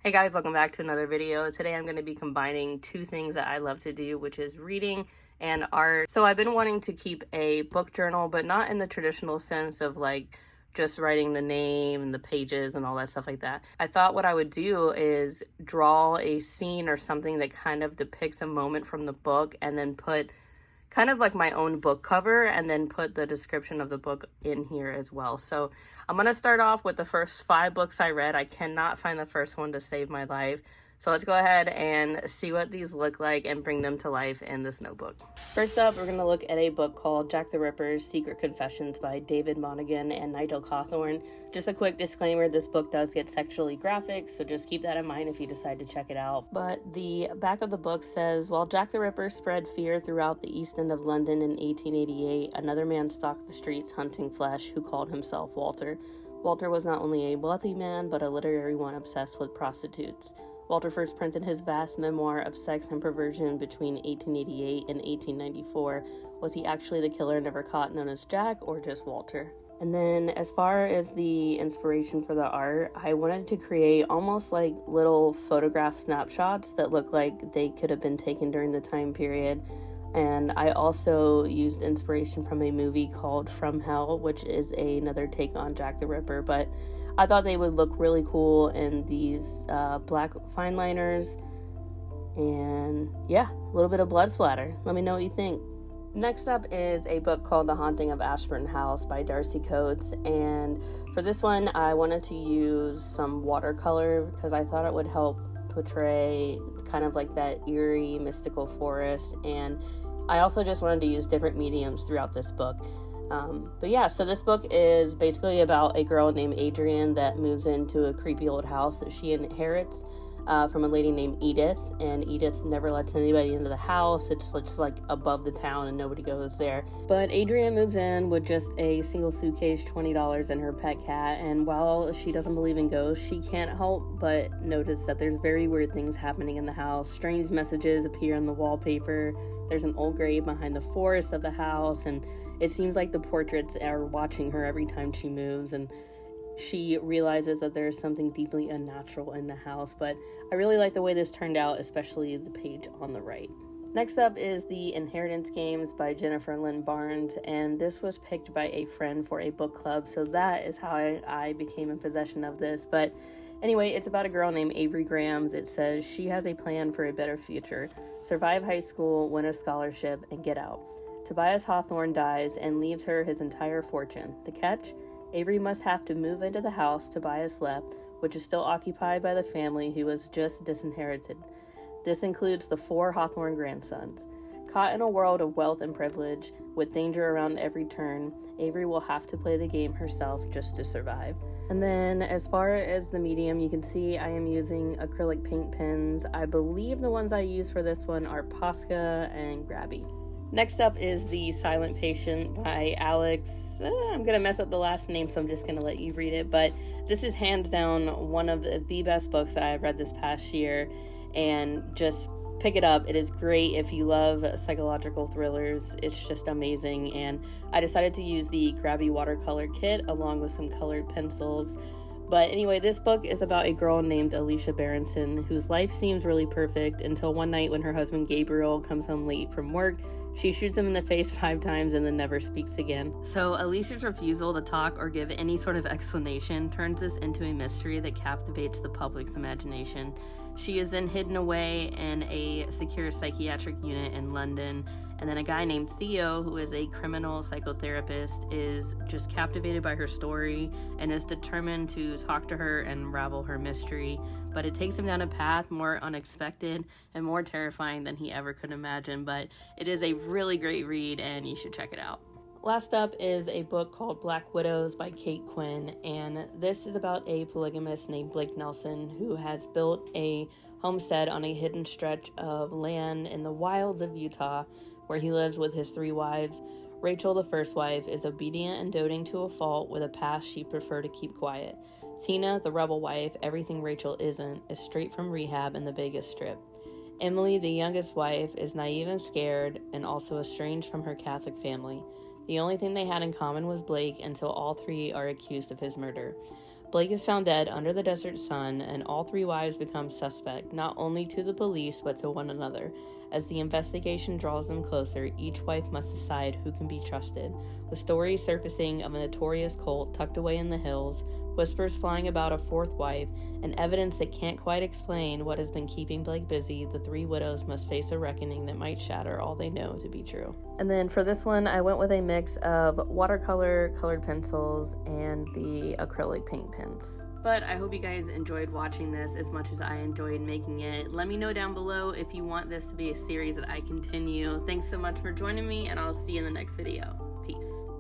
Hey guys, welcome back to another video. Today I'm going to be combining two things that I love to do, which is reading and art. So I've been wanting to keep a book journal, but not in the traditional sense of like just writing the name and the pages and all that stuff like that. I thought what I would do is draw a scene or something that kind of depicts a moment from the book and then put kind of like my own book cover and then put the description of the book in here as well. So I'm going to start off with the first 5 books I read. I cannot find the first one to save my life. So let's go ahead and see what these look like and bring them to life in this notebook. First up, we're going to look at a book called Jack the Ripper's Secret Confessions by David Monaghan and Nigel Cawthorne. Just a quick disclaimer, this book does get sexually graphic, so just keep that in mind if you decide to check it out. But the back of the book says, while Jack the Ripper spread fear throughout the East End of London in 1888, another man stalked the streets hunting flesh who called himself Walter. Walter was not only a wealthy man, but a literary one obsessed with prostitutes. Walter first printed his vast memoir of sex and perversion between 1888 and 1894. Was he actually the killer never caught known as Jack, or just Walter? And then as far as the inspiration for the art, I wanted to create almost like little photograph snapshots that look like they could have been taken during the time period. And I also used inspiration from a movie called From Hell, which is another take on Jack the Ripper, but I thought they would look really cool in these black fine liners. And yeah, a little bit of blood splatter. Let me know what you think. Next up is a book called The Haunting of Ashburn House by Darcy Coates. And for this one, I wanted to use some watercolor because I thought it would help portray kind of like that eerie, mystical forest. And I also just wanted to use different mediums throughout this book. But yeah, so this book is basically about a girl named Adrienne that moves into a creepy old house that she inherits from a lady named Edith, and Edith never lets anybody into the house. It's just like above the town and nobody goes there. But Adrienne moves in with just a single suitcase, $20, and her pet cat, and while she doesn't believe in ghosts, she can't help but notice that there's very weird things happening in the house. Strange messages appear on the wallpaper. There's an old grave behind the forest of the house, and it seems like the portraits are watching her every time she moves, and she realizes that there's something deeply unnatural in the house. But I really like the way this turned out, especially the page on the right. Next up is The Inheritance Games by Jennifer Lynn Barnes, and this was picked by a friend for a book club, so that is how I became in possession of this. But anyway, it's about a girl named Avery Grahams. It says she has a plan for a better future: survive high school, win a scholarship, and get out. Tobias Hawthorne dies and leaves her his entire fortune. The catch? Avery must have to move into the house Tobias left, which is still occupied by the family who was just disinherited. This includes the 4 Hawthorne grandsons. Caught in a world of wealth and privilege, with danger around every turn, Avery will have to play the game herself just to survive. And then as far as the medium, you can see I am using acrylic paint pens. I believe the ones I use for this one are Posca and Grabby. Next up is The Silent Patient by Alex. I'm going to mess up the last name, so I'm just going to let you read it. But this is hands down one of the best books that I've read this past year. And just pick it up. It is great if you love psychological thrillers. It's just amazing. And I decided to use the Grabby watercolor kit along with some colored pencils. But anyway, this book is about a girl named Alicia Berenson whose life seems really perfect until one night when her husband Gabriel comes home late from work. She shoots him in the face 5 times and then never speaks again. So Alicia's refusal to talk or give any sort of explanation turns this into a mystery that captivates the public's imagination. She is then hidden away in a secure psychiatric unit in London, and then a guy named Theo, who is a criminal psychotherapist, is just captivated by her story and is determined to talk to her and unravel her mystery. But it takes him down a path more unexpected and more terrifying than he ever could imagine. But it is a really great read, and you should check it out. Last up is a book called Black Widows by Kate Quinn, and this is about a polygamist named Blake Nelson who has built a homestead on a hidden stretch of land in the wilds of Utah where he lives with his 3 wives. Rachel, the first wife, is obedient and doting to a fault with a past she'd prefer to keep quiet. Tina, the rebel wife, everything Rachel isn't, is straight from rehab in the Vegas Strip. Emily, the youngest wife, is naive and scared and also estranged from her Catholic family. The only thing they had in common was Blake until all 3 are accused of his murder. Blake is found dead under the desert sun, and all three wives become suspect, not only to the police, but to one another. As the investigation draws them closer, each wife must decide who can be trusted. With stories surfacing of a notorious cult tucked away in the hills, whispers flying about a fourth wife, and evidence that can't quite explain what has been keeping Blake busy, the three widows must face a reckoning that might shatter all they know to be true. And then for this one, I went with a mix of watercolor, colored pencils, and the acrylic paint pens. But I hope you guys enjoyed watching this as much as I enjoyed making it. Let me know down below if you want this to be a series that I continue. Thanks so much for joining me, and I'll see you in the next video. Peace.